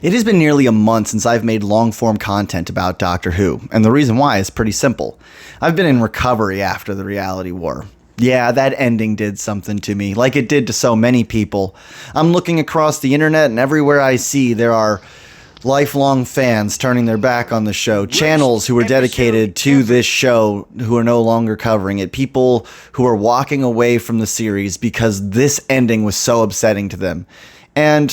It has been nearly a month since I've made long-form content about Doctor Who, and the reason why is pretty simple. I've been in recovery after the reality war. Yeah, that ending did something to me, like it did to so many people. I'm looking across the internet, and everywhere I see there are lifelong fans turning their back on the show, channels who are dedicated to this show who are no longer covering it, people who are walking away from the series because this ending was so upsetting to them. And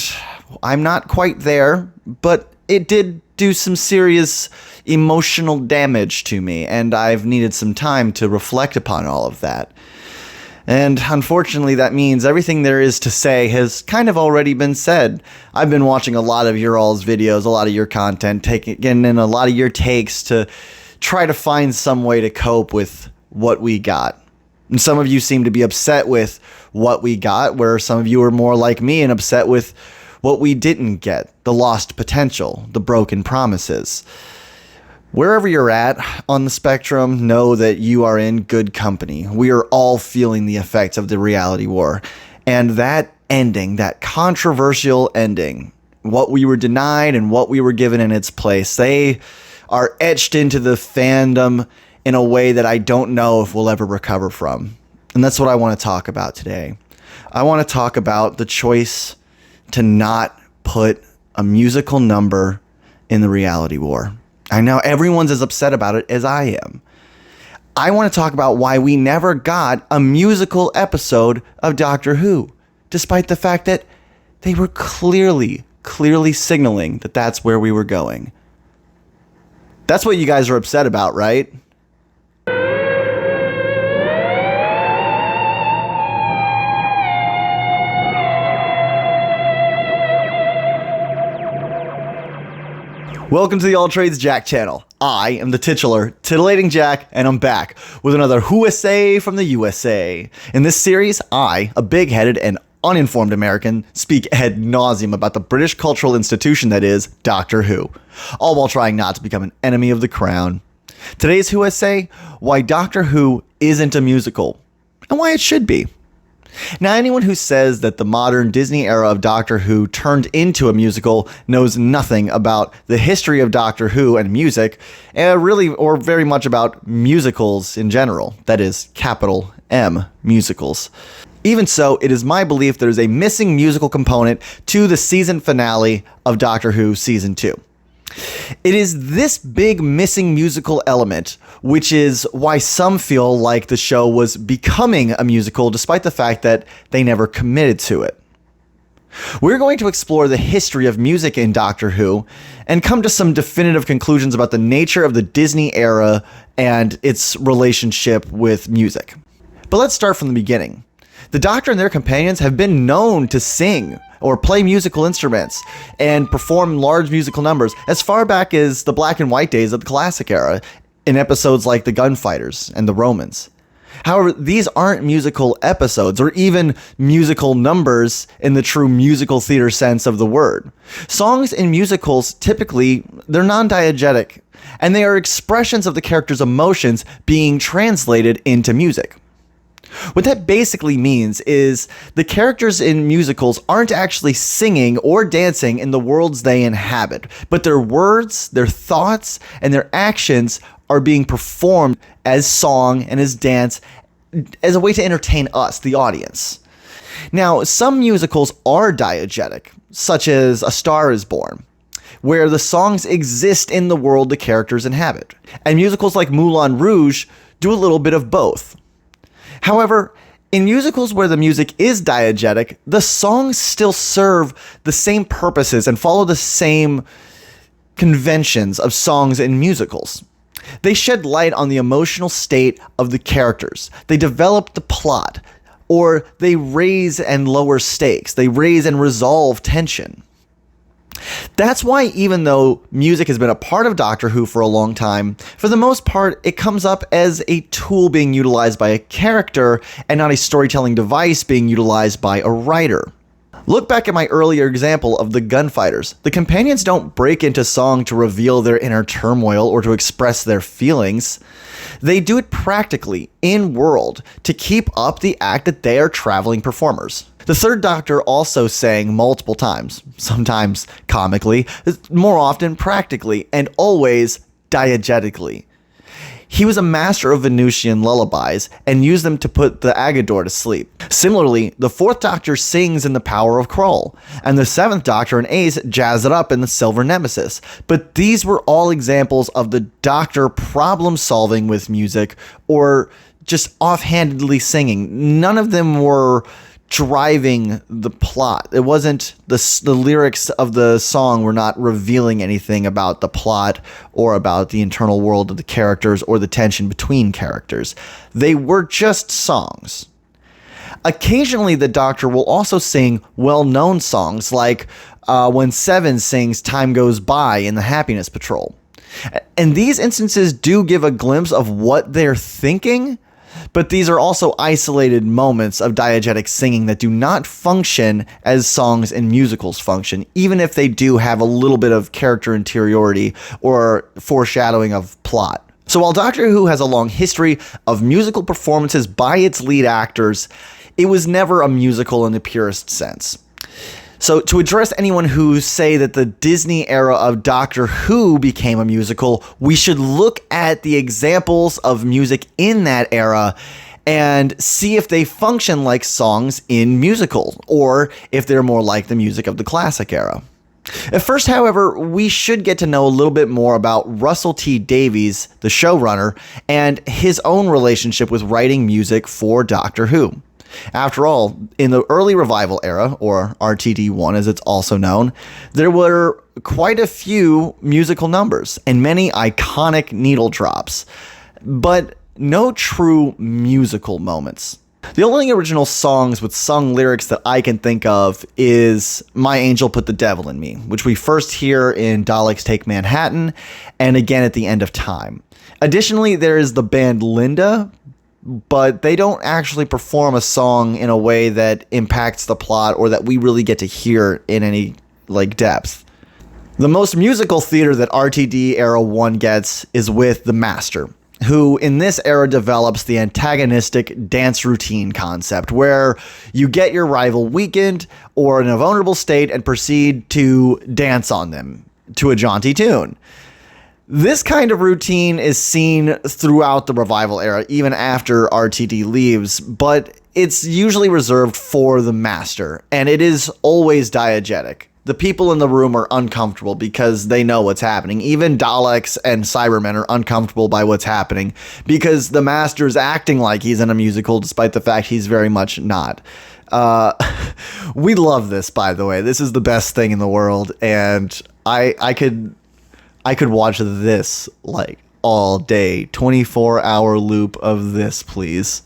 I'm not quite there, but it did do some serious emotional damage to me, and I've needed some time to reflect upon all of that. And unfortunately, that means everything there is to say has kind of already been said. I've been watching a lot of your all's videos, a lot of your content, getting in a lot of your takes to try to find some way to cope with what we got. And some of you seem to be upset with what we got, where some of you are more like me and upset with what we didn't get, the lost potential, the broken promises. Wherever you're at on the spectrum, know that you are in good company. We are all feeling the effects of the reality war. And that ending, that controversial ending, what we were denied and what we were given in its place, they are etched into the fandom in a way that I don't know if we'll ever recover from. And that's what I want to talk about today. I want to talk about the choice to not put a musical number in the reality war. I know everyone's as upset about it as I am. I want to talk about why we never got a musical episode of Doctor Who, despite the fact that they were clearly signaling that that's where we were going. That's what you guys are upset about, right? Welcome to the All Trades Jack channel. I am the titular Titillating Jack, and I'm back with another Who-SA from the USA. In this series, I, a big-headed and uninformed American, speak ad nauseum about the British cultural institution that is Doctor Who, all while trying not to become an enemy of the crown. Today's Who-SA, why Doctor Who isn't a musical, and why it should be. Now, anyone who says that the modern Disney era of Doctor Who turned into a musical knows nothing about the history of Doctor Who and music, really, or very much about musicals in general. That is, capital M, musicals. Even so, it is my belief there is a missing musical component to the season finale of Doctor Who Season 2. It is this big missing musical element, which is why some feel like the show was becoming a musical despite the fact that they never committed to it. We're going to explore the history of music in Doctor Who and come to some definitive conclusions about the nature of the Disney era and its relationship with music. But let's start from the beginning. The Doctor and their companions have been known to sing or play musical instruments and perform large musical numbers as far back as the black and white days of the classic era in episodes like The Gunfighters and The Romans. However, these aren't musical episodes or even musical numbers in the true musical theater sense of the word. Songs in musicals typically, they're non-diegetic, and they are expressions of the character's emotions being translated into music. What that basically means is the characters in musicals aren't actually singing or dancing in the worlds they inhabit, but their words, their thoughts, and their actions are being performed as song and as dance as a way to entertain us, the audience. Now, some musicals are diegetic, such as A Star is Born, where the songs exist in the world the characters inhabit, and musicals like Moulin Rouge do a little bit of both. However, in musicals where the music is diegetic, the songs still serve the same purposes and follow the same conventions of songs in musicals. They shed light on the emotional state of the characters. They develop the plot, or they raise and lower stakes. They raise and resolve tension. That's why even though music has been a part of Doctor Who for a long time, for the most part, it comes up as a tool being utilized by a character and not a storytelling device being utilized by a writer. Look back at my earlier example of The Gunfighters. The companions don't break into song to reveal their inner turmoil or to express their feelings. They do it practically, in-world, to keep up the act that they are traveling performers. The third Doctor also sang multiple times, sometimes comically, more often practically, and always diegetically. He was a master of Venusian lullabies and used them to put the Agador to sleep. Similarly, the fourth Doctor sings in The Power of Krull, and the seventh Doctor and Ace jazz it up in The Silver Nemesis. But these were all examples of the Doctor problem solving with music or just offhandedly singing. None of them were driving the plot. It wasn't the lyrics of the song were not revealing anything about the plot or about the internal world of the characters or the tension between characters. They were just songs. Occasionally, the Doctor will also sing well-known songs, like when Seven sings Time Goes By in the Happiness Patrol. And these instances do give a glimpse of what they're thinking, but these are also isolated moments of diegetic singing that do not function as songs and musicals function, even if they do have a little bit of character interiority or foreshadowing of plot. So while Doctor Who has a long history of musical performances by its lead actors, it was never a musical in the purest sense. So to address anyone who say that the Disney era of Doctor Who became a musical, we should look at the examples of music in that era and see if they function like songs in musicals, or if they're more like the music of the classic era. At first, however, we should get to know a little bit more about Russell T Davies, the showrunner, and his own relationship with writing music for Doctor Who. After all, in the early revival era, or RTD1 as it's also known, there were quite a few musical numbers and many iconic needle drops, but no true musical moments. The only original songs with sung lyrics that I can think of is My Angel Put the Devil in Me, which we first hear in Daleks Take Manhattan and again at the end of Time. Additionally, there is the band Linda, but they don't actually perform a song in a way that impacts the plot or that we really get to hear in any depth. The most musical theater that RTD Era 1 gets is with the Master, who in this era develops the antagonistic dance routine concept, where you get your rival weakened or in a vulnerable state and proceed to dance on them to a jaunty tune. This kind of routine is seen throughout the revival era, even after RTD leaves, but it's usually reserved for the Master, and it is always diegetic. The people in the room are uncomfortable because they know what's happening. Even Daleks and Cybermen are uncomfortable by what's happening because the Master's acting like he's in a musical, despite the fact he's very much not. We love this, by the way. This is the best thing in the world, and I could watch this all day. 24-hour loop of this, please.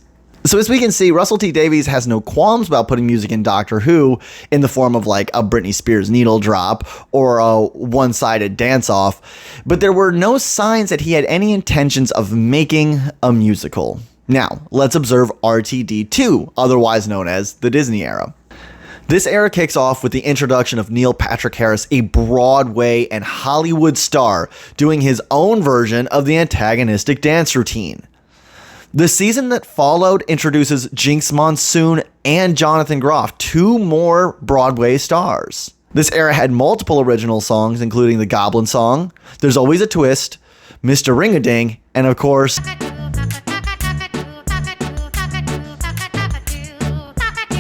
So as we can see, Russell T Davies has no qualms about putting music in Doctor Who in the form of a Britney Spears needle drop or a one-sided dance-off, but there were no signs that he had any intentions of making a musical. Now, let's observe RTD2, otherwise known as the Disney era. This era kicks off with the introduction of Neil Patrick Harris, a Broadway and Hollywood star, doing his own version of the antagonistic dance routine. The season that followed introduces Jinx Monsoon and Jonathan Groff, two more Broadway stars. This era had multiple original songs, including the Goblin Song, There's Always a Twist, Mr. Ring-a-Ding, and of course,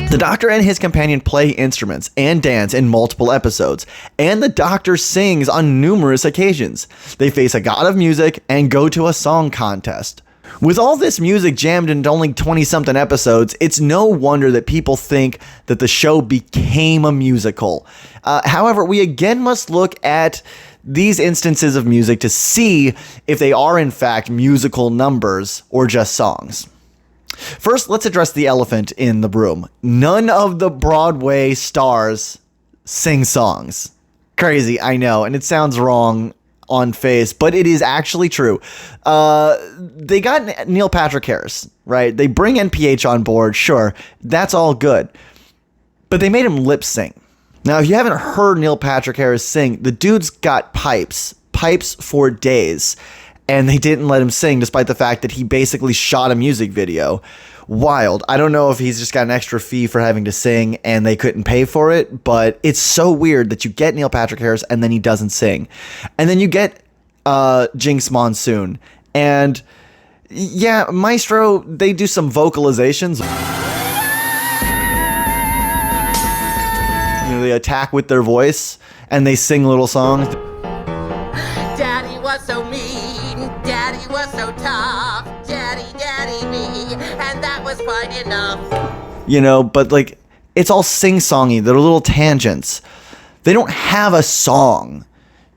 the Doctor and his companion play instruments and dance in multiple episodes, and the Doctor sings on numerous occasions. They face a god of music and go to a song contest. With all this music jammed into only 20-something episodes, it's no wonder that people think that the show became a musical. However, we again must look at these instances of music to see if they are in fact musical numbers or just songs. First, let's address the elephant in the room. None of the Broadway stars sing songs. Crazy, I know, and it sounds wrong on face, but it is actually true. They got Neil Patrick Harris, right? They bring NPH on board, sure, that's all good. But they made him lip sync. Now, if you haven't heard Neil Patrick Harris sing, the dude's got pipes for days. And they didn't let him sing, despite the fact that he basically shot a music video. wild. I don't know if he's just got an extra fee for having to sing and they couldn't pay for it, but it's so weird that you get Neil Patrick Harris and then he doesn't sing. And then you get Jinx Monsoon. And yeah, Maestro, they do some vocalizations. You know, they attack with their voice and they sing little songs. Daddy was so mean, Daddy was so tough, Daddy me, and that was quite enough. You know, but like, it's all sing-songy. They're little tangents. They don't have a song,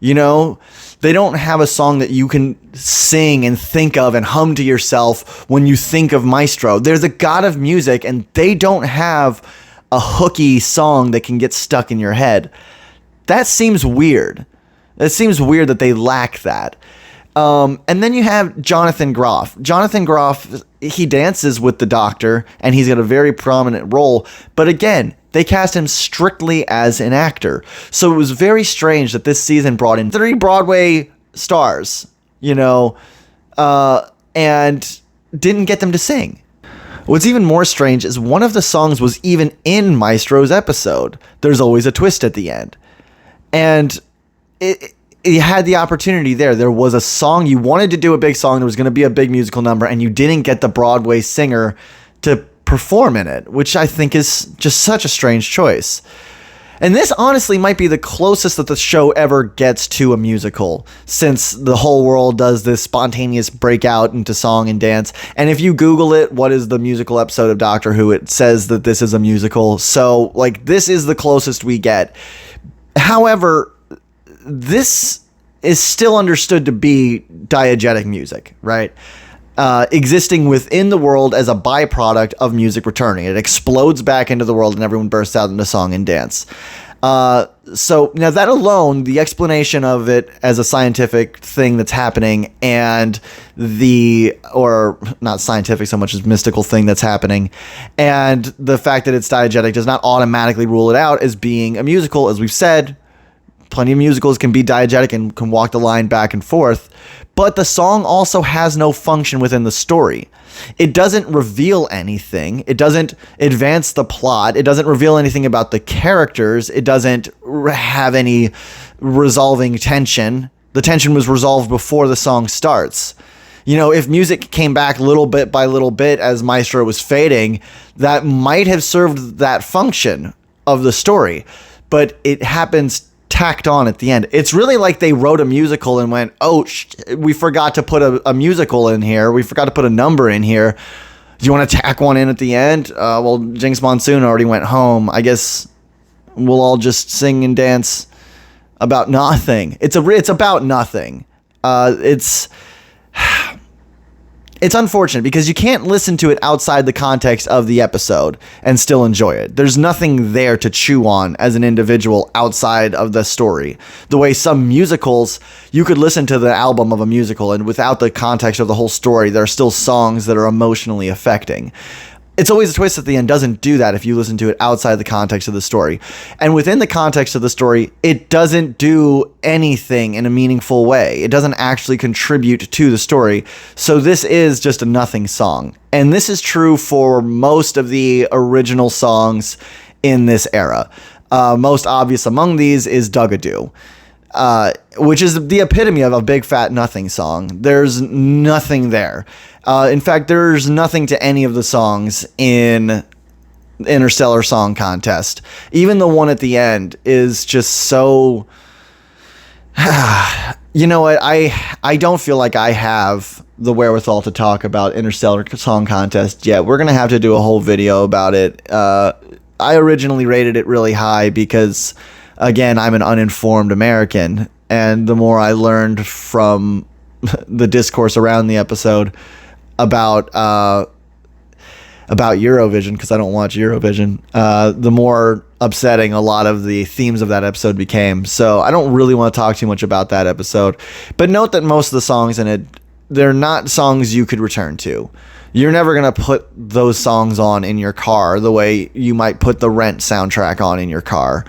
you know? They don't have a song that you can sing and think of and hum to yourself when you think of Maestro. They're the god of music, and they don't have a hooky song that can get stuck in your head. That seems weird. It seems weird that they lack that. And then you have Jonathan Groff. Jonathan Groff, he dances with the Doctor, and he's got a very prominent role. But again, they cast him strictly as an actor. So it was very strange that this season brought in 3 Broadway stars, you know, and didn't get them to sing. What's even more strange is one of the songs was even in Maestro's episode. There's always a twist at the end. And you had the opportunity there. There was a song, you wanted to do a big song, there was going to be a big musical number, and you didn't get the Broadway singer to perform in it, which I think is just such a strange choice. And this honestly might be the closest that the show ever gets to a musical, since the whole world does this spontaneous breakout into song and dance. And if you Google it, what is the musical episode of Doctor Who, it says that this is a musical. So, like, this is the closest we get. However, this is still understood to be diegetic music, right? Existing within the world as a byproduct of music returning. It explodes back into the world and everyone bursts out into song and dance. So now that alone, the explanation of it as a scientific thing that's happening and or not scientific so much as mystical thing that's happening, and the fact that it's diegetic does not automatically rule it out as being a musical. As we've said, plenty of musicals can be diegetic and can walk the line back and forth, but the song also has no function within the story. It doesn't reveal anything. It doesn't advance the plot. It doesn't reveal anything about the characters. It doesn't have any resolving tension. The tension was resolved before the song starts. You know, if music came back little bit by little bit as Maestro was fading, that might have served that function of the story, but it happens tacked on at the end. It's really like they wrote a musical and went, oh, we forgot to put a musical in here. We forgot to put a number in here. Do you want to tack one in at the end? Well, Jinx Monsoon already went home. I guess we'll all just sing and dance about nothing. It's about nothing. It's unfortunate because you can't listen to it outside the context of the episode and still enjoy it. There's nothing there to chew on as an individual outside of the story. The way some musicals, you could listen to the album of a musical and without the context of the whole story, there are still songs that are emotionally affecting. It's always a twist at the end doesn't do that if you listen to it outside the context of the story. And within the context of the story, it doesn't do anything in a meaningful way. It doesn't actually contribute to the story. So this is just a nothing song. And this is true for most of the original songs in this era. Most obvious among these is Dug-a-Doo, which is the epitome of a big fat nothing song. There's nothing there. In fact, there's nothing to any of the songs in Interstellar Song Contest. Even the one at the end is just so... You know what? I don't feel like I have the wherewithal to talk about Interstellar Song Contest yet. We're going to have to do a whole video about it. I originally rated it really high because, again, I'm an uninformed American. And the more I learned from the discourse around the episode about Eurovision, because I don't watch Eurovision, the more upsetting a lot of the themes of that episode became. So I don't really want to talk too much about that episode. But note that most of the songs in it, they're not songs you could return to. You're never going to put those songs on in your car the way you might put the Rent soundtrack on in your car.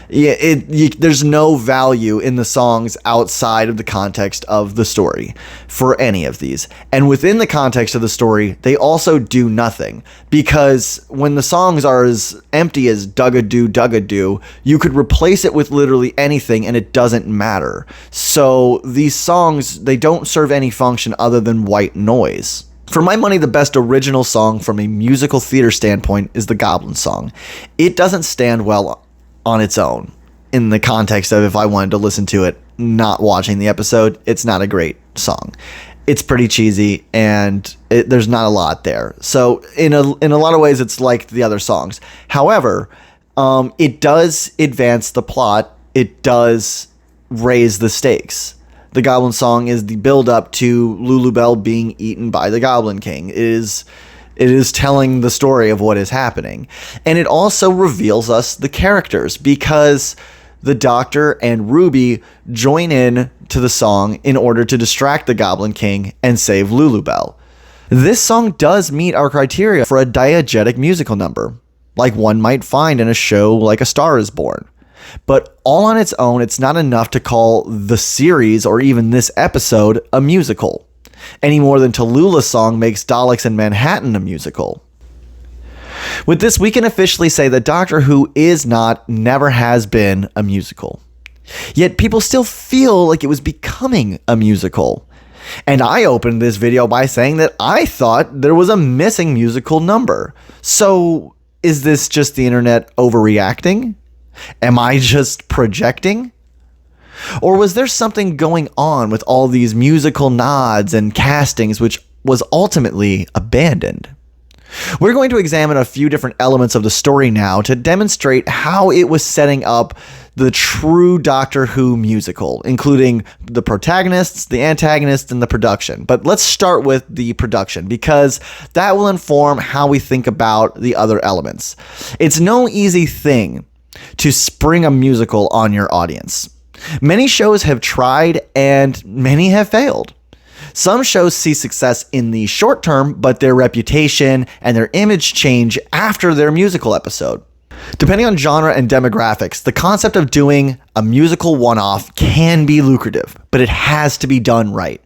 There's no value in the songs outside of the context of the story for any of these. And within the context of the story, they also do nothing. Because when the songs are as empty as Dug-a-Doo, you could replace it with literally anything and it doesn't matter. So these songs, they don't serve any function other than white noise. For my money, the best original song from a musical theater standpoint is the Goblin song. It doesn't stand well on its own. In the context of if I wanted to listen to it not watching the episode, it's not a great song. It's pretty cheesy and there's not a lot there. So in a lot of ways, it's like the other songs. However, it does advance the plot. It does raise the stakes. The Goblin song is the build up to Lulubelle being eaten by the Goblin King. It is telling the story of what is happening. And it also reveals us the characters because the Doctor and Ruby join in to the song in order to distract the Goblin King and save Lulubelle. This song does meet our criteria for a diegetic musical number, like one might find in a show like A Star is Born. But all on its own, it's not enough to call the series or even this episode a musical, any more than Tallulah's song makes Daleks in Manhattan a musical. With this, we can officially say that Doctor Who is not, never has been a musical. Yet people still feel like it was becoming a musical. And I opened this video by saying that I thought there was a missing musical number. So is this just the internet overreacting? Am I just projecting? Or was there something going on with all these musical nods and castings which was ultimately abandoned? We're going to examine a few different elements of the story now to demonstrate how it was setting up the true Doctor Who musical, including the protagonists, the antagonists, and the production. But let's start with the production, because that will inform how we think about the other elements. It's no easy thing to spring a musical on your audience. Many shows have tried and many have failed. Some shows see success in the short term, but their reputation and their image change after their musical episode. Depending on genre and demographics, the concept of doing a musical one-off can be lucrative, but it has to be done right.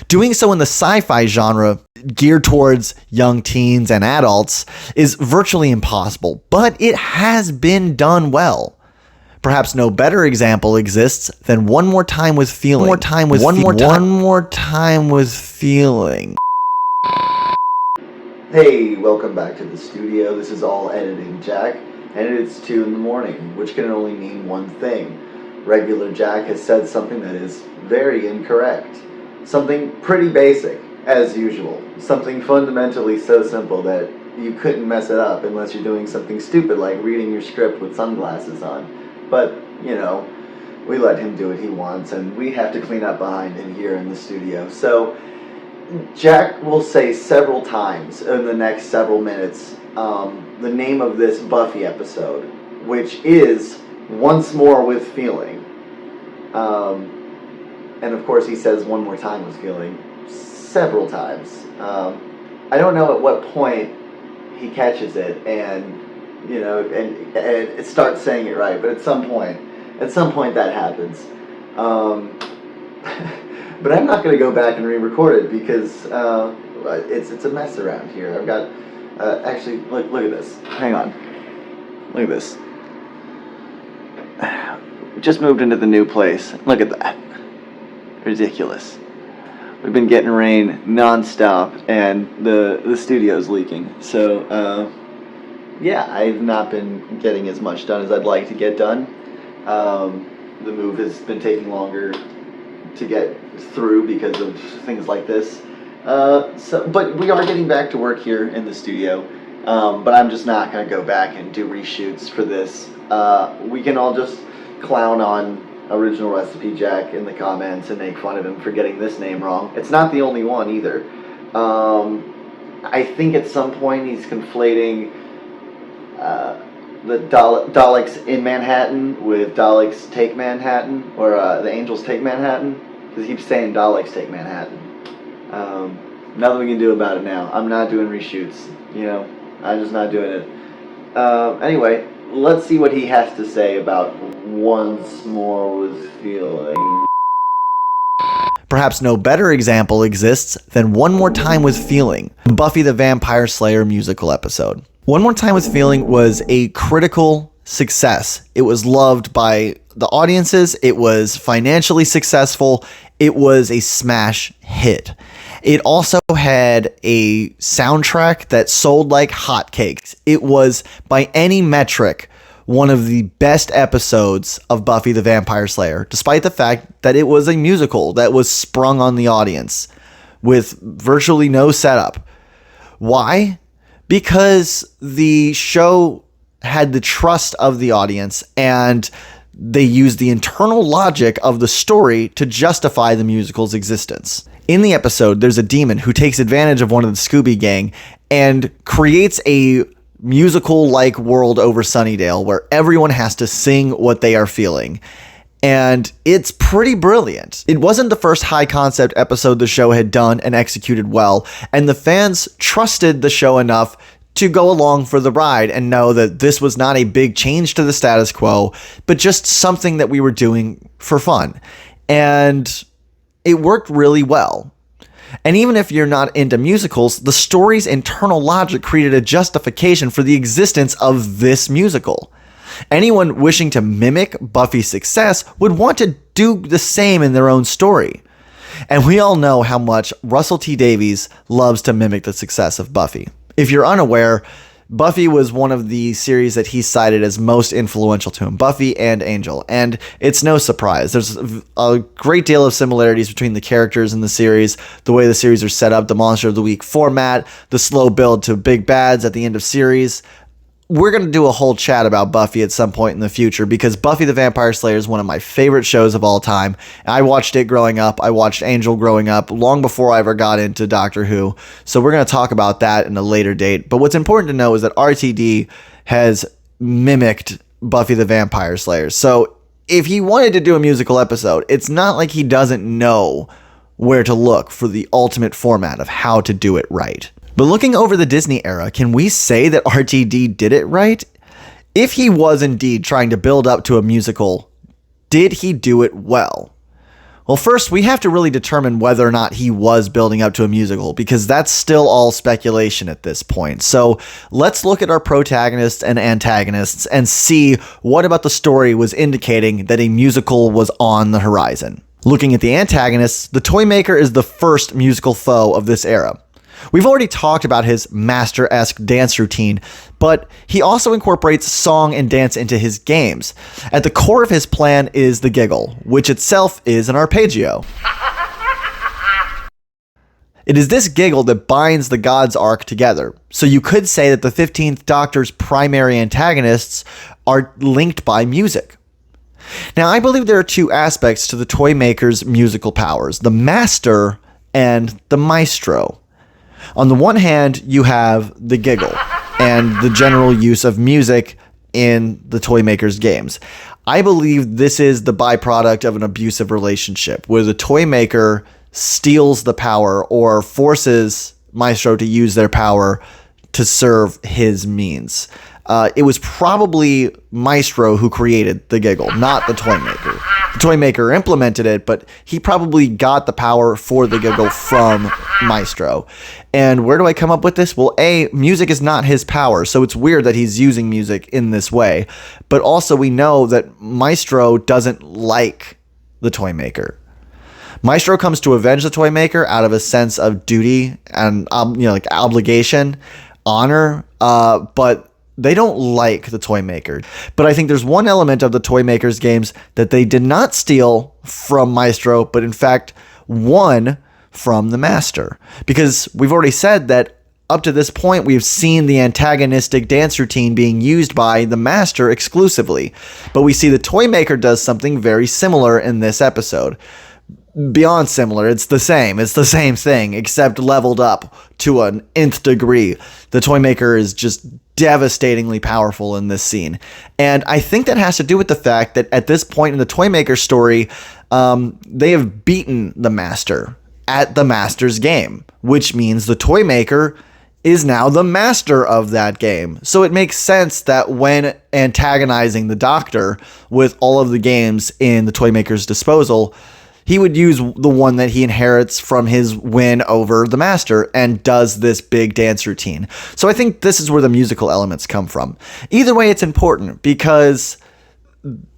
Doing so in the sci-fi genre, geared towards young teens and adults, is virtually impossible, but it has been done well. Perhaps no better example exists than One More Time with Feeling. One more time with Feeling. Hey, welcome back to the studio. This is all editing Jack, and it's 2 in the morning, which can only mean one thing. Regular Jack has said something that is very incorrect. Something pretty basic, as usual. Something fundamentally so simple that you couldn't mess it up unless you're doing something stupid like reading your script with sunglasses on. But, you know, we let him do what he wants, and we have to clean up behind him here in the studio. So, Jack will say several times in the next several minutes the name of this Buffy episode, which is Once More with Feeling. And of course he says One More Time with Feeling several times. I don't know at what point he catches it and it starts saying it right, but at some point that happens. But I'm not going to go back and re-record it because it's a mess around here. I've got actually look at this. Hang on, look at this. We just moved into the new place. Look at that. Ridiculous. We've been getting rain non-stop, and the studio's leaking. So yeah, I've not been getting as much done as I'd like to get done. The move has been taking longer to get through because of things like this. But we are getting back to work here in the studio. But I'm just not going to go back and do reshoots for this. We can all just clown on Original Recipe Jack in the comments and make fun of him for getting this name wrong. It's not the only one either. I think at some point he's conflating the Daleks in Manhattan with Daleks Take Manhattan, or the Angels Take Manhattan, because he keeps saying Daleks Take Manhattan. Nothing we can do about it now. I'm not doing reshoots, I'm just not doing it. Anyway, let's see what he has to say about Once More Was Feeling. Perhaps no better example exists than One More Time With Feeling, Buffy the Vampire Slayer musical episode. One More Time With Feeling was a critical success. It was loved by the audiences. It was financially successful. It was a smash hit. It also had a soundtrack that sold like hotcakes. It was, by any metric, one of the best episodes of Buffy the Vampire Slayer, despite the fact that it was a musical that was sprung on the audience with virtually no setup. Why? Because the show had the trust of the audience, and they used the internal logic of the story to justify the musical's existence. In the episode, there's a demon who takes advantage of one of the Scooby Gang and creates a musical-like world over Sunnydale where everyone has to sing what they are feeling. And it's pretty brilliant. It wasn't the first high-concept episode the show had done and executed well, and the fans trusted the show enough to go along for the ride and know that this was not a big change to the status quo, but just something that we were doing for fun. And it worked really well. And even if you're not into musicals, the story's internal logic created a justification for the existence of this musical. Anyone wishing to mimic Buffy's success would want to do the same in their own story. And we all know how much Russell T Davies loves to mimic the success of Buffy. If you're unaware, Buffy was one of the series that he cited as most influential to him, Buffy and Angel, and it's no surprise. There's a great deal of similarities between the characters in the series, the way the series are set up, the Monster of the Week format, the slow build to big bads at the end of series. We're going to do a whole chat about Buffy at some point in the future because Buffy the Vampire Slayer is one of my favorite shows of all time. I watched it growing up. I watched Angel growing up long before I ever got into Doctor Who. So we're going to talk about that in a later date. But what's important to know is that RTD has mimicked Buffy the Vampire Slayer. So if he wanted to do a musical episode, it's not like he doesn't know where to look for the ultimate format of how to do it right. But looking over the Disney era, can we say that RTD did it right? If he was indeed trying to build up to a musical, did he do it well? Well, first, we have to really determine whether or not he was building up to a musical, because that's still all speculation at this point. So let's look at our protagonists and antagonists and see what about the story was indicating that a musical was on the horizon. Looking at the antagonists, the Toymaker is the first musical foe of this era. We've already talked about his master-esque dance routine, but he also incorporates song and dance into his games. At the core of his plan is the giggle, which itself is an arpeggio. It is this giggle that binds the God's Ark together, so you could say that the 15th Doctor's primary antagonists are linked by music. Now, I believe there are two aspects to the Toymaker's musical powers, the Master and the Maestro. On the one hand, you have the giggle and the general use of music in the Toymaker's games. I believe this is the byproduct of an abusive relationship where the Toymaker steals the power or forces Maestro to use their power to serve his means. It was probably Maestro who created the giggle, not the Toymaker. The Toymaker implemented it, but he probably got the power for the giggle from Maestro. And where do I come up with this? Well, A, music is not his power, so it's weird that he's using music in this way. But also we know that Maestro doesn't like the Toymaker. Maestro comes to avenge the Toymaker out of a sense of duty and like obligation, honor, but they don't like the Toymaker. But I think there's one element of the Toymaker's games that they did not steal from Maestro, but in fact won from the Master. Because we've already said that up to this point, we've seen the antagonistic dance routine being used by the Master exclusively. But we see the Toymaker does something very similar in this episode. Beyond similar, it's the same thing, except leveled up to an nth degree. The Toymaker is just devastatingly powerful in this scene. And I think that has to do with the fact that at this point in the Toymaker story, they have beaten the Master at the Master's game, which means the Toymaker is now the master of that game. So it makes sense that when antagonizing the Doctor with all of the games in the Toymaker's disposal, he would use the one that he inherits from his win over the Master and does this big dance routine. So I think this is where the musical elements come from. Either way, it's important because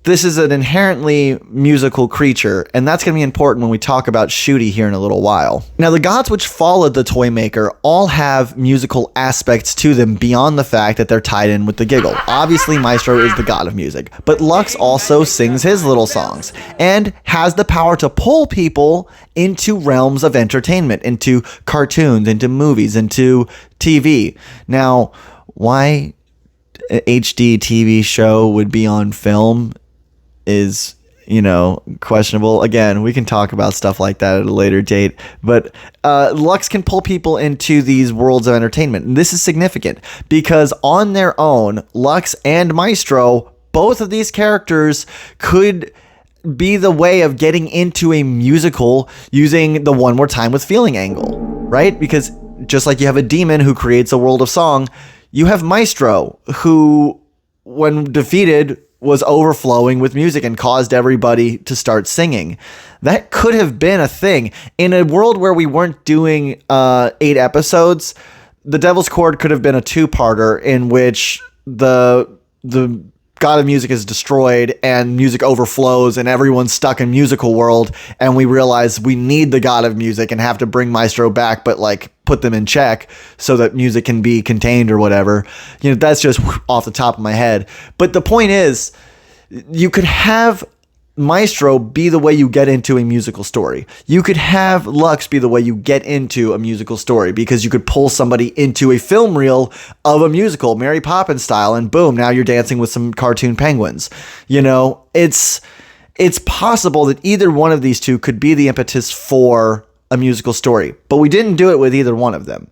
this is an inherently musical creature, and that's going to be important when we talk about Shooty here in a little while. Now, the gods which followed the Toymaker all have musical aspects to them beyond the fact that they're tied in with the giggle. Obviously, Maestro is the god of music, but Lux also sings his little songs and has the power to pull people into realms of entertainment, into cartoons, into movies, into TV. Now, why an HD TV show would be on film is, questionable. Again, we can talk about stuff like that at a later date, but Lux can pull people into these worlds of entertainment. And this is significant because on their own, Lux and Maestro, both of these characters could be the way of getting into a musical using the one more time with feeling angle, right? Because just like you have a demon who creates a world of song, you have Maestro, who, when defeated, was overflowing with music and caused everybody to start singing. That could have been a thing. In a world where we weren't doing 8 episodes, The Devil's Chord could have been a 2-parter in which the god of music is destroyed and music overflows and everyone's stuck in musical world, and we realize we need the god of music and have to bring Maestro back, but put them in check so that music can be contained or whatever. That's just off the top of my head. But the point is, you could have Maestro be the way you get into a musical story. You could have Lux be the way you get into a musical story, because you could pull somebody into a film reel of a musical, Mary Poppins style, and boom, now you're dancing with some cartoon penguins. It's possible that either one of these two could be the impetus for a musical story, but we didn't do it with either one of them.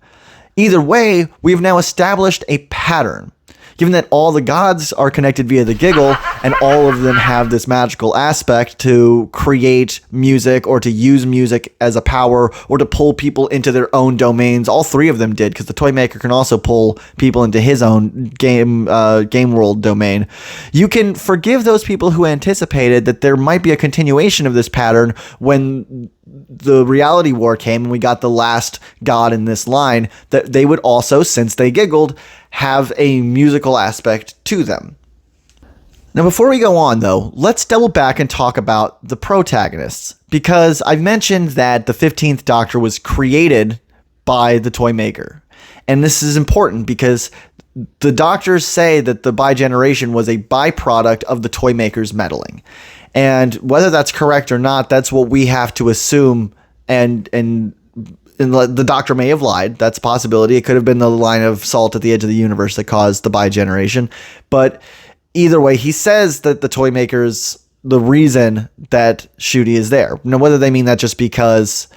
Either way, we've now established a pattern. Given that all the gods are connected via the giggle, and all of them have this magical aspect to create music or to use music as a power or to pull people into their own domains. All 3 of them did, because the Toymaker can also pull people into his own game world domain. You can forgive those people who anticipated that there might be a continuation of this pattern when the reality war came and we got the last god in this line, that they would also, since they giggled, have a musical aspect to them. Now, before we go on, though, let's double back and talk about the protagonists, because I've mentioned that the 15th Doctor was created by the Toymaker. And this is important because the Doctors say that the Bi-Generation was a byproduct of the Toymaker's meddling. And whether that's correct or not, that's what we have to assume, and the Doctor may have lied. That's a possibility. It could have been the line of salt at the edge of the universe that caused the Bi-Generation. But either way, he says that the Toymaker's the reason that Shooty is there. Now, whether they mean that just because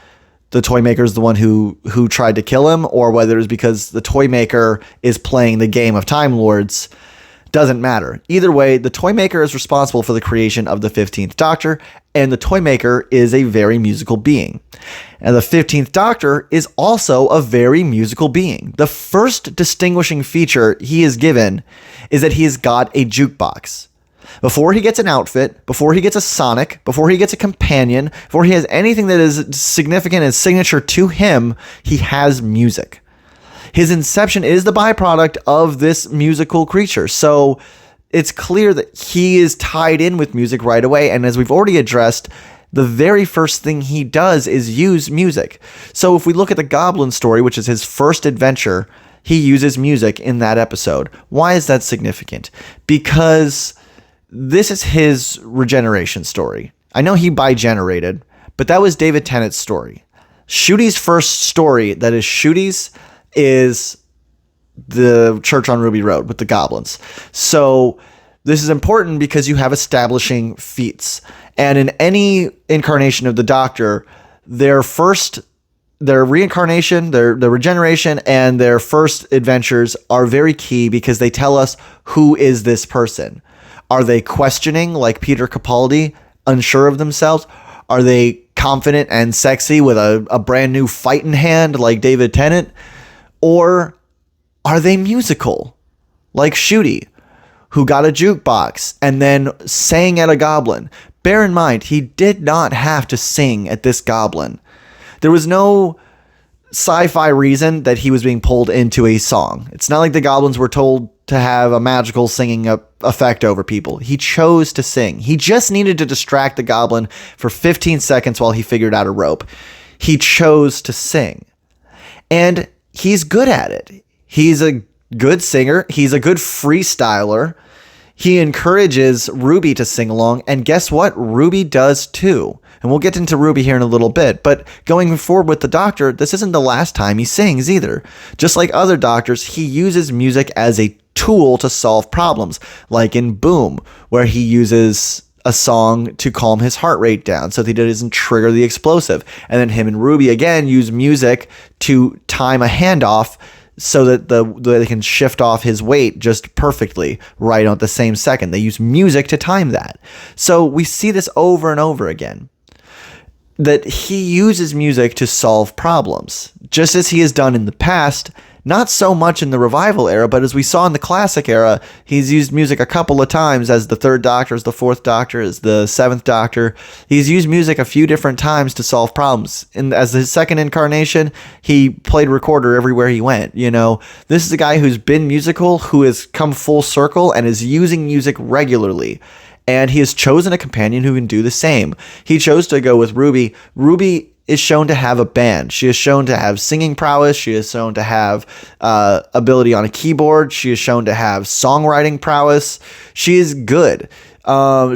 the Toymaker is the one who tried to kill him, or whether it's because the Toymaker is playing the game of Time Lords, doesn't matter. Either way, the Toymaker is responsible for the creation of the 15th Doctor, and the Toymaker is a very musical being. And the 15th Doctor is also a very musical being. The first distinguishing feature he is given is that he has got a jukebox. Before he gets an outfit, before he gets a Sonic, before he gets a companion, before he has anything that is significant and signature to him, he has music. His inception is the byproduct of this musical creature. So it's clear that he is tied in with music right away. And as we've already addressed, the very first thing he does is use music. So if we look at the Goblin story, which is his first adventure, he uses music in that episode. Why is that significant? Because this is his regeneration story. I know he bi-generated, but that was David Tennant's story. Shooty's first story, that is Shooty's, is the Church on Ruby Road with the goblins. So this is important because you have establishing feats. And in any incarnation of the Doctor, their reincarnation, their regeneration, and their first adventures are very key because they tell us, who is this person? Are they questioning like Peter Capaldi, unsure of themselves? Are they confident and sexy with a brand new fight in hand like David Tennant? Or are they musical? Like Shooty, who got a jukebox and then sang at a goblin. Bear in mind, he did not have to sing at this goblin. There was no sci-fi reason that he was being pulled into a song. It's not like the goblins were told to have a magical singing effect over people. He chose to sing. He just needed to distract the goblin for 15 seconds while he figured out a rope. He chose to sing. And he's good at it. He's a good singer. He's a good freestyler. He encourages Ruby to sing along. And guess what? Ruby does too. And we'll get into Ruby here in a little bit. But going forward with the Doctor, this isn't the last time he sings either. Just like other doctors, he uses music as a tool to solve problems. Like in Boom, where he uses a song to calm his heart rate down so that he doesn't trigger the explosive. And then him and Ruby again use music to time a handoff so that they can shift off his weight just perfectly right at the same second. They use music to time that. So we see this over and over again, that he uses music to solve problems, just as he has done in the past. Not so much in the revival era, but as we saw in the classic era, he's used music a couple of times as the Third Doctor, as the Fourth Doctor, as the Seventh Doctor. He's used music a few different times to solve problems. And as his second incarnation, he played recorder everywhere he went. You know, this is a guy who's been musical, who has come full circle and is using music regularly. And he has chosen a companion who can do the same. He chose to go with Ruby. Ruby is shown to have a band. She is shown to have singing prowess. She is shown to have ability on a keyboard. She is shown to have songwriting prowess. She is good.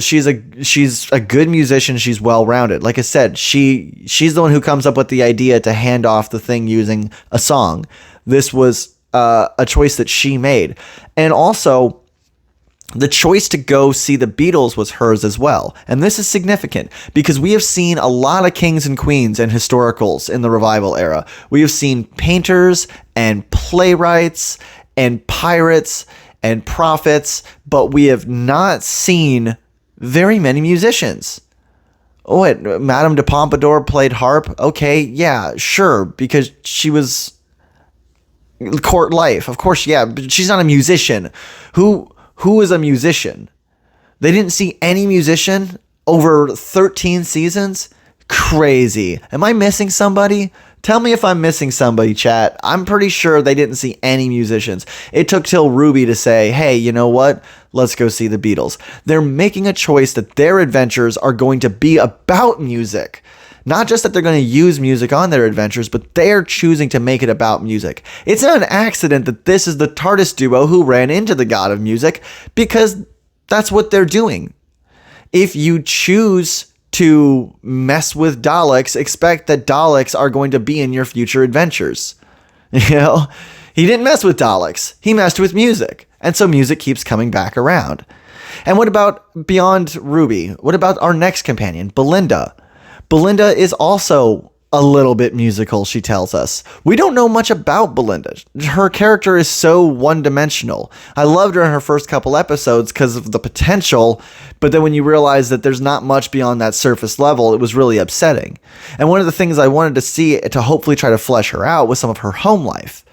She's a good musician. She's well-rounded. Like I said, she's the one who comes up with the idea to hand off the thing using a song. This was a choice that she made. And also, the choice to go see the Beatles was hers as well. And this is significant because we have seen a lot of kings and queens and historicals in the revival era. We have seen painters and playwrights and pirates and prophets, but we have not seen very many musicians. Oh, what? Madame de Pompadour played harp? Okay, yeah, sure, because she was court life. Of course, yeah, but she's not a musician. Who is a musician? They didn't see any musician over 13 seasons? Crazy. Am I missing somebody? Tell me if I'm missing somebody, chat. I'm pretty sure they didn't see any musicians. It took till Ruby to say, hey, you know what? Let's go see the Beatles. They're making a choice that their adventures are going to be about music. Not just that they're going to use music on their adventures, but they're choosing to make it about music. It's not an accident that this is the TARDIS duo who ran into the god of music, because that's what they're doing. If you choose to mess with Daleks, expect that Daleks are going to be in your future adventures. You know, he didn't mess with Daleks. He messed with music. And so music keeps coming back around. And what about beyond Ruby? What about our next companion, Belinda? Belinda is also a little bit musical, she tells us. We don't know much about Belinda. Her character is so one-dimensional. I loved her in her first couple episodes because of the potential, but then when you realize that there's not much beyond that surface level, it was really upsetting. And one of the things I wanted to see to hopefully try to flesh her out was some of her home life.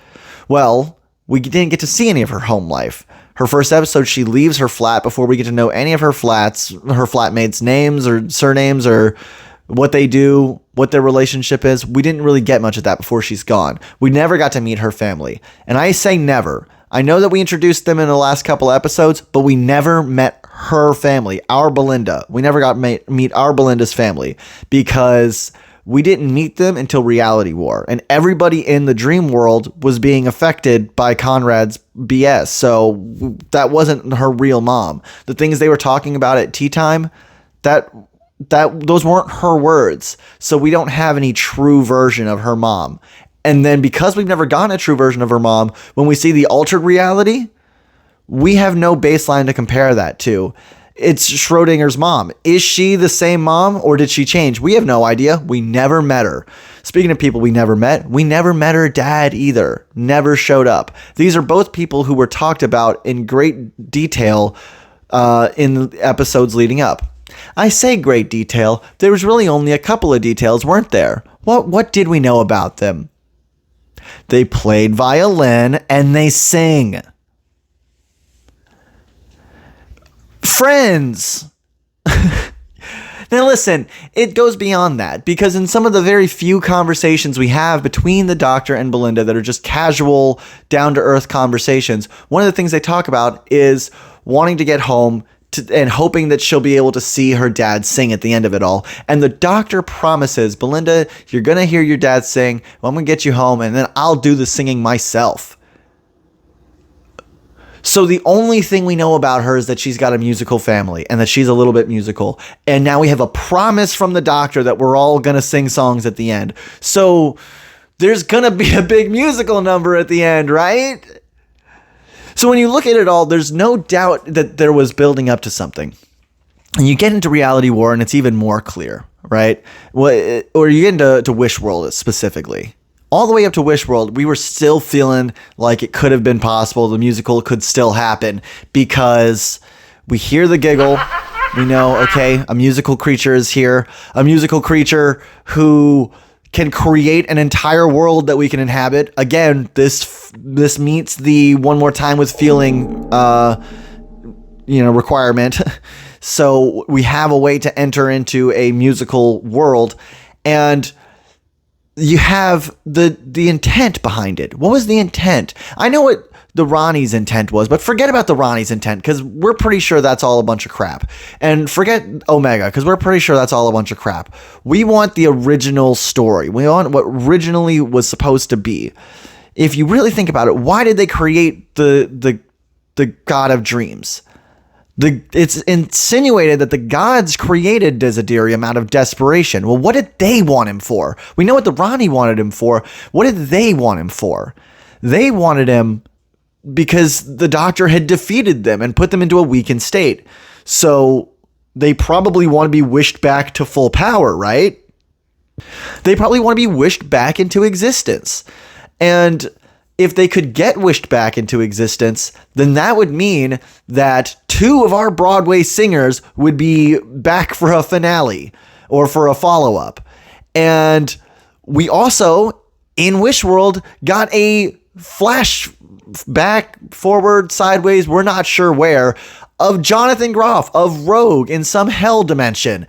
Well, we didn't get to see any of her home life. Her first episode, she leaves her flat before we get to know any of her flatmates' names or surnames or what they do, what their relationship is. We didn't really get much of that before she's gone. We never got to meet her family. And I say never. I know that we introduced them in the last couple episodes, but we never met her family, our Belinda. We never got to meet our Belinda's family because we didn't meet them until Reality War. And everybody in the dream world was being affected by Conrad's BS. So that wasn't her real mom. The things they were talking about at tea time, those weren't her words. So we don't have any true version of her mom. And then because we've never gotten a true version of her mom, when we see the altered reality, we have no baseline to compare that to. It's Schrodinger's mom. Is she the same mom or did she change? We have no idea. We never met her. Speaking of people we never met her dad either. Never showed up. These are both people who were talked about in great detail in the episodes leading up. I say great detail. There was really only a couple of details, weren't there? What did we know about them? They played violin and they sing. Friends. Now listen, it goes beyond that, because in some of the very few conversations we have between the Doctor and Belinda that are just casual, down-to-earth conversations, one of the things they talk about is wanting to get home and hoping that she'll be able to see her dad sing at the end of it all. And the Doctor promises, Belinda, you're going to hear your dad sing, well, I'm going to get you home, and then I'll do the singing myself. So the only thing we know about her is that she's got a musical family and that she's a little bit musical. And now we have a promise from the Doctor that we're all going to sing songs at the end. So there's going to be a big musical number at the end, right? So when you look at it all, there's no doubt that there was building up to something. And you get into Reality War and it's even more clear, right? Or you get into Wish World specifically. All the way up to Wish World, we were still feeling like it could have been possible. The musical could still happen because we hear the giggle. We know, okay, a musical creature is here. A musical creature who can create an entire world that we can inhabit. Again, this meets the one more time with feeling, requirement. So we have a way to enter into a musical world, and you have the intent behind it. What was the intent? I know what the Ronnie's intent was, but forget about the Ronnie's intent, because we're pretty sure that's all a bunch of crap. And forget Omega, because we're pretty sure that's all a bunch of crap. We want the original story. We want what originally was supposed to be. If you really think about it, why did they create the God of Dreams? It's insinuated that the gods created Desiderium out of desperation. Well, what did they want him for? We know what the Ronnie wanted him for. What did they want him for? They wanted him because the Doctor had defeated them and put them into a weakened state. So they probably want to be wished back to full power, right? They probably want to be wished back into existence. And if they could get wished back into existence, then that would mean that 2 of our Broadway singers would be back for a finale or for a follow-up. And we also, in Wish World, got a flash back, forward, sideways, we're not sure where, of Jonathan Groff, of Rogue in some hell dimension,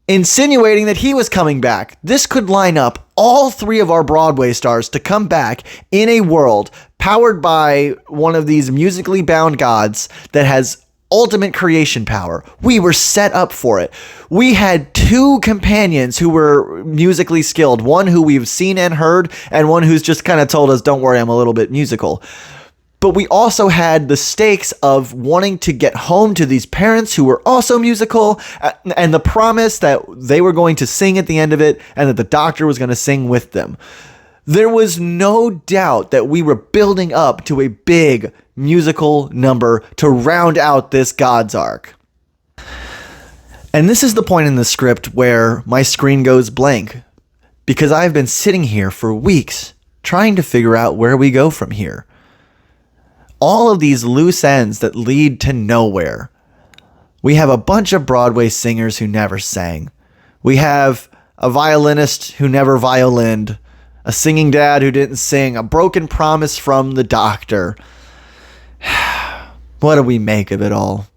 insinuating that he was coming back. This could line up all 3 of our Broadway stars to come back in a world powered by one of these musically bound gods that has ultimate creation power. We were set up for it. We had 2 companions who were musically skilled, one who we've seen and heard, and one who's just kind of told us, don't worry, I'm a little bit musical. But we also had the stakes of wanting to get home to these parents who were also musical, and the promise that they were going to sing at the end of it and that the Doctor was going to sing with them. There was no doubt that we were building up to a big musical number to round out this God's arc. And this is the point in the script where my screen goes blank, because I've been sitting here for weeks trying to figure out where we go from here. All of these loose ends that lead to nowhere. We have a bunch of Broadway singers who never sang. We have a violinist who never violined, a singing dad who didn't sing, a broken promise from the Doctor. What do we make of it all?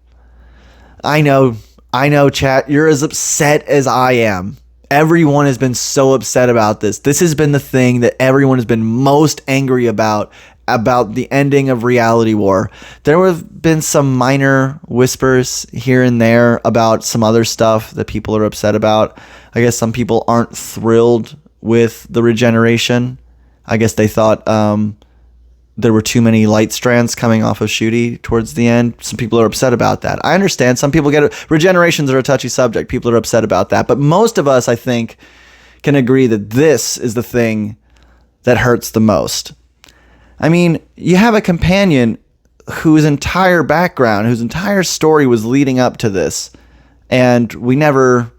I know, chat, you're as upset as I am. Everyone has been so upset about this. This has been the thing that everyone has been most angry about the ending of Reality War. There have been some minor whispers here and there about some other stuff that people are upset about. I guess some people aren't thrilled with the regeneration. I guess they thought there were too many light strands coming off of Shooty towards the end. Some people are upset about that. I understand. Some people get it. Regenerations are a touchy subject. People are upset about that. But most of us, I think, can agree that this is the thing that hurts the most. I mean, you have a companion whose entire background, whose entire story was leading up to this, and we never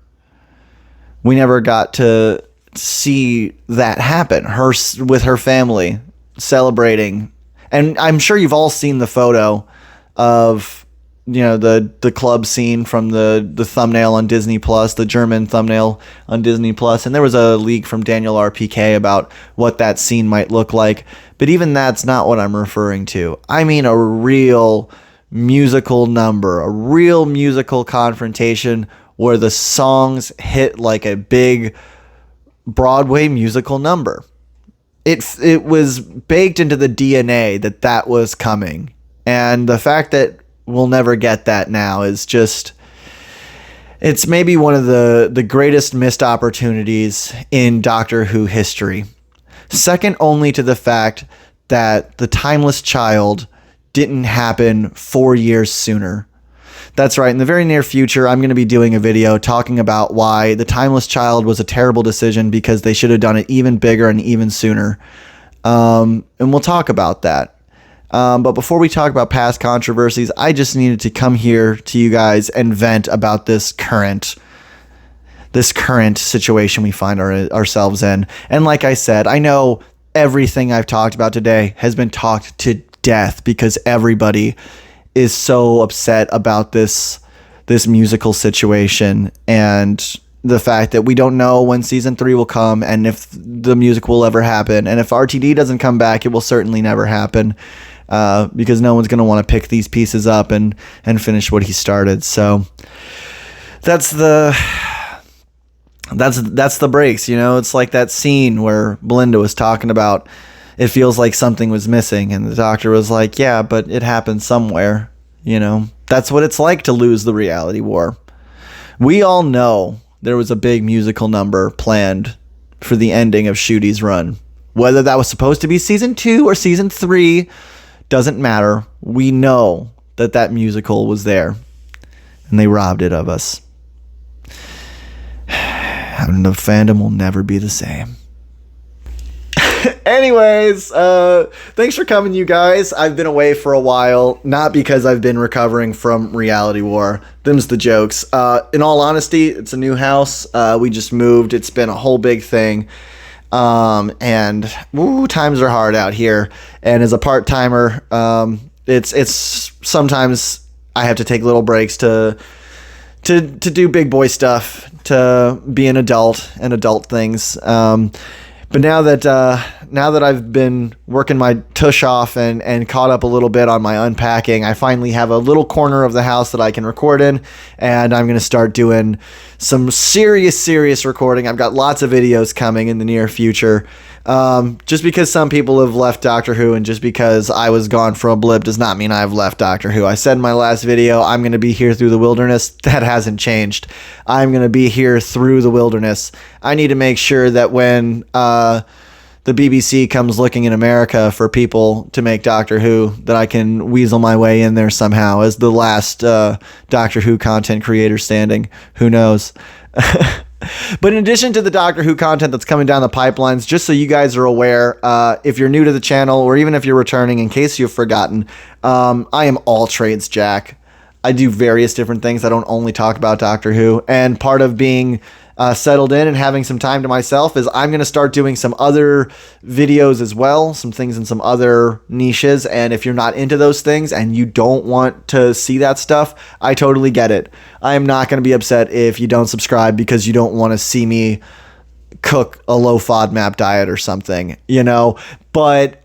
got to see that happen. Her with her family celebrating, and I'm sure you've all seen the photo of the club scene from the thumbnail on Disney Plus, the German thumbnail on Disney Plus, and there was a leak from Daniel RPK about what that scene might look like. But even that's not what I'm referring to. I mean a real musical number, a real musical confrontation where the songs hit like a big Broadway musical number. It was baked into the DNA that was coming. And the fact that we'll never get that now is just, it's maybe one of the greatest missed opportunities in Doctor Who history. Second only to the fact that The Timeless Child didn't happen 4 years sooner. That's right. In the very near future, I'm going to be doing a video talking about why The Timeless Child was a terrible decision, because they should have done it even bigger and even sooner. And we'll talk about that. But before we talk about past controversies, I just needed to come here to you guys and vent about this current situation we find ourselves in. And like I said, I know everything I've talked about today has been talked to death because everybody is so upset about this musical situation and the fact that we don't know when season 3 will come and if the music will ever happen. And if RTD doesn't come back, it will certainly never happen, because no one's going to want to pick these pieces up and finish what he started. So that's the breaks, It's like that scene where Belinda was talking about it feels like something was missing, and the doctor was like, yeah, but it happened somewhere. That's what it's like to lose the reality war. We all know there was a big musical number planned for the ending of Ncuti's run. Whether that was supposed to be season 2 or season 3 doesn't matter. We know that musical was there, and they robbed it of us. And the fandom will never be the same. Anyways, thanks for coming, you guys. I've been away for a while, not because I've been recovering from reality war. Them's the jokes. In all honesty, it's a new house. We just moved. It's been a whole big thing. And times are hard out here. And as a part-timer, it's sometimes I have to take little breaks to do big boy stuff, to be an adult and adult things. But now that I've been working my tush off and caught up a little bit on my unpacking, I finally have a little corner of the house that I can record in, and I'm going to start doing some serious recording. I've got lots of videos coming in the near future. Just because some people have left Doctor Who and just because I was gone for a blip does not mean I've left Doctor Who. I said in my last video, I'm going to be here through the wilderness. That hasn't changed. I'm going to be here through the wilderness. I need to make sure that when the BBC comes looking in America for people to make Doctor Who, that I can weasel my way in there somehow as the last Doctor Who content creator standing. Who knows? But in addition to the Doctor Who content that's coming down the pipelines, just so you guys are aware, if you're new to the channel or even if you're returning, in case you've forgotten, I am all trades Jack. I do various different things. I don't only talk about Doctor Who. And part of being settled in and having some time to myself is I'm going to start doing some other videos as well, some things in some other niches. And if you're not into those things and you don't want to see that stuff, I totally get it. I am not going to be upset if you don't subscribe because you don't want to see me cook a low FODMAP diet or something, but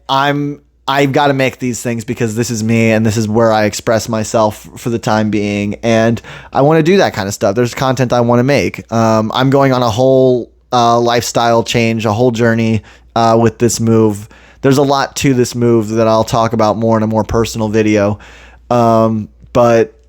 I've got to make these things because this is me and this is where I express myself for the time being. And I want to do that kind of stuff. There's content I want to make. I'm going on a whole lifestyle change, a whole journey with this move. There's a lot to this move that I'll talk about more in a more personal video. But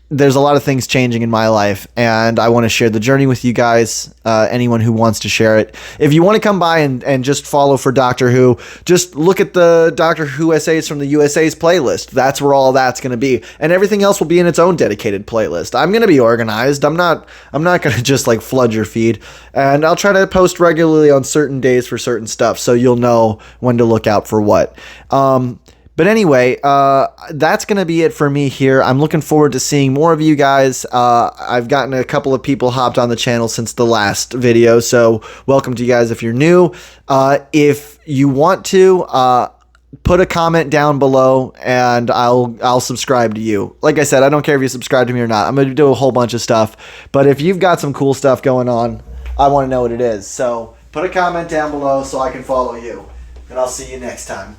there's a lot of things changing in my life, and I want to share the journey with you guys, anyone who wants to share it. If you want to come by and just follow for Doctor Who, just look at the Doctor Who essays from the USA's playlist. That's where all that's going to be, and everything else will be in its own dedicated playlist. I'm going to be organized. I'm not going to just like flood your feed, and I'll try to post regularly on certain days for certain stuff, so you'll know when to look out for what. But anyway, that's going to be it for me here. I'm looking forward to seeing more of you guys. I've gotten a couple of people hopped on the channel since the last video, so welcome to you guys if you're new. If you want to, put a comment down below and I'll subscribe to you. Like I said, I don't care if you subscribe to me or not. I'm going to do a whole bunch of stuff. But if you've got some cool stuff going on, I want to know what it is. So put a comment down below so I can follow you. And I'll see you next time.